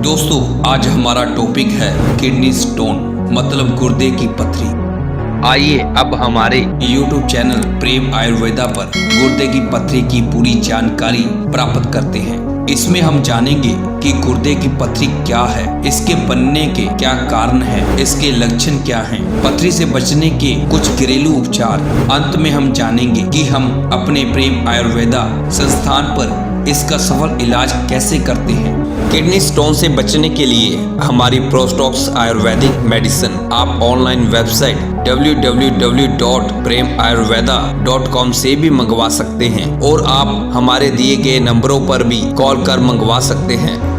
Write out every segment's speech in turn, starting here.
दोस्तों, आज हमारा टॉपिक है किडनी स्टोन मतलब गुर्दे की पथरी। आइए अब हमारे YouTube चैनल प्रेम आयुर्वेदा पर गुर्दे की पथरी की पूरी जानकारी प्राप्त करते हैं। इसमें हम जानेंगे कि गुर्दे की पथरी क्या है, इसके बनने के क्या कारण हैं, इसके लक्षण क्या हैं, पथरी से बचने के कुछ घरेलू उपचार। अंत में हम जानेंगे कि हम अपने प्रेम आयुर्वेदा संस्थान पर इसका सफल इलाज कैसे करते हैं। किडनी स्टोन से बचने के लिए हमारी प्रोस्टॉक्स आयुर्वेदिक मेडिसिन आप ऑनलाइन वेबसाइट www.premayurveda.com से भी मंगवा सकते हैं और आप हमारे दिए गए नंबरों पर भी कॉल कर मंगवा सकते हैं।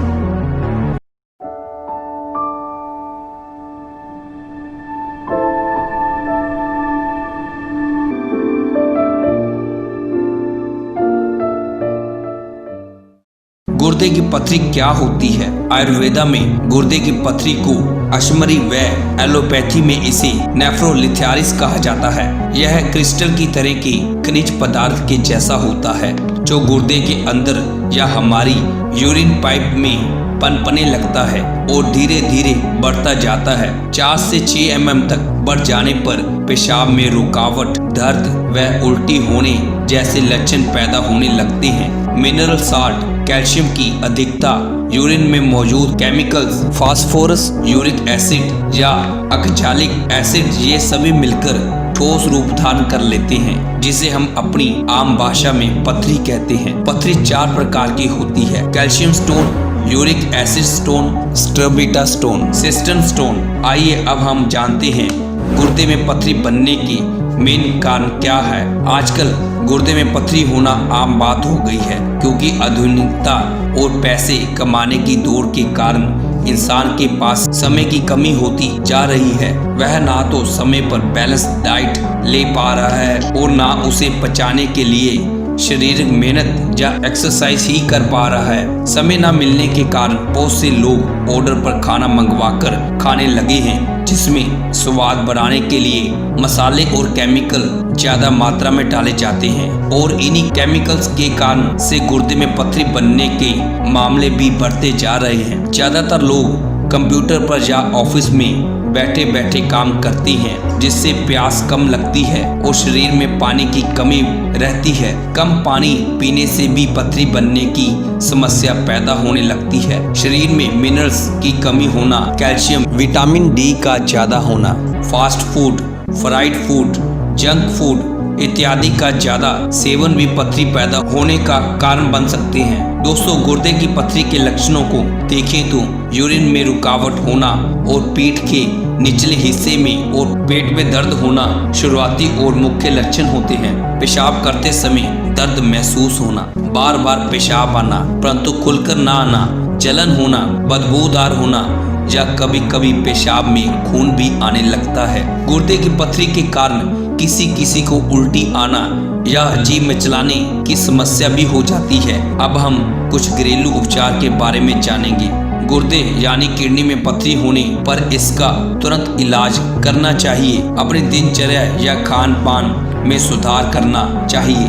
गुर्दे की पथरी क्या होती है? आयुर्वेदा में गुर्दे की पथरी को अश्मरी व एलोपैथी में इसे नेफ्रोलिथारिस कहा जाता है। यह क्रिस्टल की तरह के खनिज पदार्थ के जैसा होता है जो गुर्दे के अंदर या हमारी यूरिन पाइप में पनपने लगता है और धीरे धीरे बढ़ता जाता है। 4 से 6 mm तक बढ़ जाने पर पेशाब में रुकावट, दर्द व उल्टी होने जैसे लक्षण पैदा होने लगते हैं। मिनरल साल्ट, कैल्शियम की अधिकता, यूरिन में मौजूद केमिकल्स, फास्फोरस, यूरिक एसिड या ऑक्सैलिक एसिड, ये सभी मिलकर ठोस रूप धारण कर लेते हैं जिसे हम अपनी आम भाषा में पथरी कहते हैं। पथरी 4 प्रकार की होती है: calcium stone, uric acid stone, struvite stone, cystine stone. आइए अब हम जानते हैं गुर्दे में पथरी बनने की मेन कारण क्या है। आजकल गुर्दे में पथरी होना आम बात हो गई है क्योंकि आधुनिकता और पैसे कमाने की दौड़ के कारण इंसान के पास समय की कमी होती जा रही है। वह ना तो समय पर बैलेंस डाइट ले पा रहा है और ना उसे पचाने के लिए शारीरिक मेहनत या एक्सरसाइज ही कर पा रहा है। समय न मिलने के कारण बहुत से लोग ऑर्डर पर खाना मंगवाकर खाने लगे हैं जिसमें स्वाद बढ़ाने के लिए मसाले और केमिकल ज्यादा मात्रा में डाले जाते हैं और इन्हीं केमिकल्स के कारण से गुर्दे में पथरी बनने के मामले भी बढ़ते जा रहे हैं। ज्यादातर लोग कंप्यूटर पर या ऑफिस में बैठे बैठे काम करती हैं जिससे प्यास कम लगती है और शरीर में पानी की कमी रहती है। कम पानी पीने से भी पथरी बनने की समस्या पैदा होने लगती है। शरीर में मिनरल्स की कमी होना, कैल्शियम, विटामिन डी का ज्यादा होना, fast food, fried food, junk food इत्यादि का ज्यादा सेवन भी पथरी पैदा होने का कारण बन सकते हैं। दोस्तों, गुर्दे की पथरी के लक्षणों को देखें तो यूरिन में रुकावट होना और पीठ के निचले हिस्से में और पेट में दर्द होना शुरुआती और मुख्य लक्षण होते हैं। पेशाब करते समय दर्द महसूस होना, बार बार पेशाब आना परंतु खुलकर ना आना, जलन होना, बदबूदार होना या कभी कभी पेशाब में खून भी आने लगता है। गुर्दे की पथरी के कारण किसी किसी को उल्टी आना या जी मिचलाने की समस्या भी हो जाती है। अब हम कुछ घरेलू उपचार के बारे में जानेंगे। गुर्दे यानी किडनी में पथरी होने पर इसका तुरंत इलाज करना चाहिए। अपनी दिनचर्या या खान पान में सुधार करना चाहिए।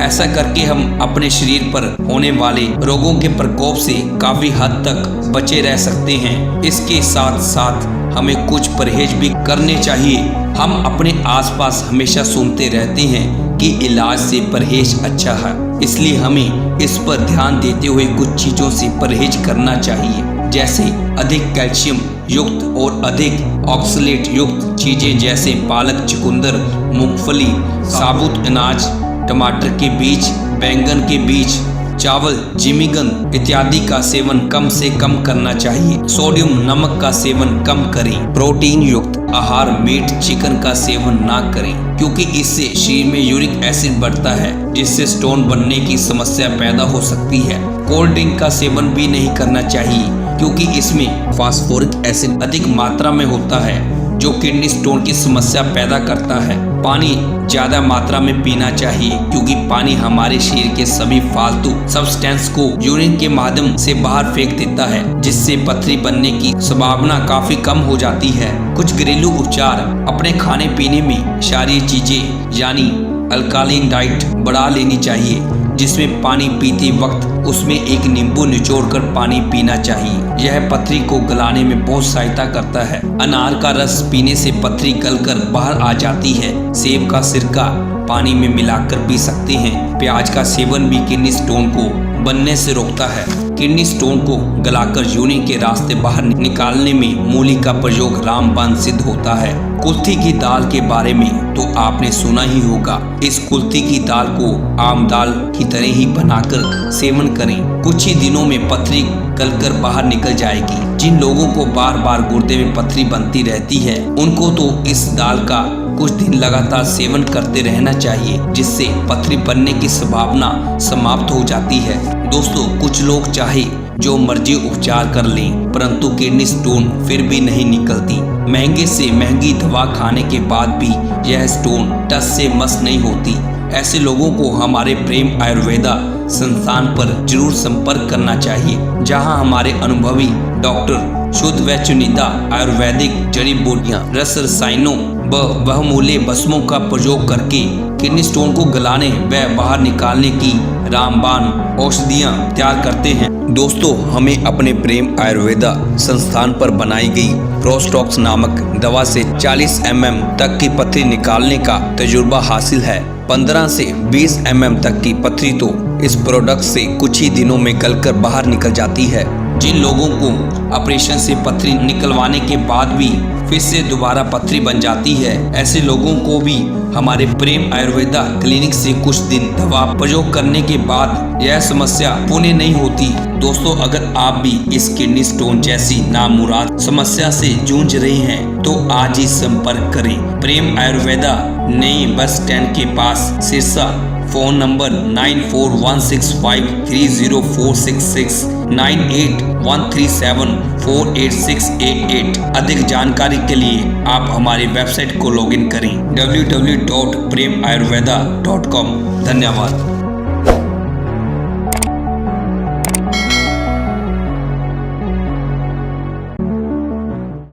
ऐसा करके हम अपने शरीर पर होने वाले रोगों के प्रकोप से काफी हद तक बचे रह सकते हैं। इसके साथ साथ हमें कुछ परहेज भी करने चाहिए। हम अपने आसपास हमेशा सुनते रहते हैं कि इलाज से परहेज अच्छा है, इसलिए हमें इस पर ध्यान देते हुए कुछ चीजों से परहेज करना चाहिए, जैसे अधिक कैल्शियम युक्त और अधिक ऑक्सलेट युक्त चीजें जैसे पालक, चुकंदर, मूंगफली, साबुत अनाज, टमाटर के बीज, बैंगन के बीज, चावल, जिमीगंद इत्यादि का सेवन कम से कम करना चाहिए। सोडियम, नमक का सेवन कम करें। प्रोटीन युक्त आहार, मीट, चिकन का सेवन ना करें क्योंकि इससे शरीर में यूरिक एसिड बढ़ता है जिससे स्टोन बनने की समस्या पैदा हो सकती है। कोल्ड ड्रिंक का सेवन भी नहीं करना चाहिए क्योंकि इसमें फास्फोरिक एसिड अधिक मात्रा में होता है जो किडनी स्टोन की समस्या पैदा करता है। पानी ज्यादा मात्रा में पीना चाहिए क्योंकि पानी हमारे शरीर के सभी फालतू सब्सटेंस को यूरिन के माध्यम से बाहर फेंक देता है जिससे पथरी बनने की संभावना काफी कम हो जाती है। कुछ घरेलू उपचार: अपने खाने पीने में क्षारीय चीजें यानी अल्कालाइन डाइट बढ़ा लेनी चाहिए जिसमें पानी पीते वक्त उसमें एक नींबू निचोड़कर पानी पीना चाहिए। यह पथरी को गलाने में बहुत सहायता करता है। अनार का रस पीने से पथरी गलकर बाहर आ जाती है। सेब का सिरका पानी में मिलाकर पी सकते हैं। प्याज का सेवन भी किडनी स्टोन को बनने से रोकता है। किडनी स्टोन को गलाकर यूरिन के रास्ते बाहर निकालने में मूली का प्रयोग रामबाण सिद्ध होता है। कुल्थी की दाल के बारे में तो आपने सुना ही होगा। इस कुल्थी की दाल को आम दाल की तरह ही बनाकर सेवन करें। कुछ ही दिनों में पथरी गलकर बाहर निकल जाएगी। जिन लोगों को बार बार गुर्दे में पथरी बनती रहती है, उनको तो इस दाल का कुछ दिन लगातार सेवन करते रहना चाहिए, जिससे पथरी बनने की संभावना समाप्त हो जाती है। दोस्तों, कुछ लोग चाहे जो मर्जी उपचार कर लें, परंतु किडनी स्टोन फिर भी नहीं निकलती। महंगे से महंगी दवा खाने के बाद भी यह स्टोन टस से मस नहीं होती। ऐसे लोगों को हमारे प्रेम आयुर्वेदा संस्थान पर जरूर संपर्क करना चाहिए, जहां हमारे अनुभवी डॉक्टर शुद्ध व चुनिंदा आयुर्वेदिक जड़ी बूटियां, रस रसायनों व बहुमूल्य भस्मों का प्रयोग करके किडनी स्टोन को गलाने व बाहर निकालने की रामबाण औषधियां तैयार करते हैं। दोस्तों, हमें अपने प्रेम आयुर्वेदा संस्थान पर बनाई गई प्रोस्टॉक्स नामक दवा से 40 mm तक की पथरी निकालने का तजुर्बा हासिल है। 15 से 20 mm तक की पथरी तो इस प्रोडक्ट से कुछ ही दिनों में गलकर बाहर निकल जाती है। जिन लोगों को ऑपरेशन से पथरी निकलवाने के बाद भी फिर से दोबारा पथरी बन जाती है, ऐसे लोगों को भी हमारे प्रेम आयुर्वेदा क्लिनिक से कुछ दिन दवा प्रयोग करने के बाद यह समस्या पुनः नहीं होती। दोस्तों, अगर आप भी इस किडनी स्टोन जैसी नामुराद समस्या से जूझ रहे हैं तो आज ही संपर्क करें। प्रेम आयुर्वेदा नए बस स्टैंड के पास, सिरसा। Phone number 9416530466 9813748688। अधिक जानकारी के लिए आप हमारी वेबसाइट को लॉगिन करें www.premayurveda.com। धन्यवाद।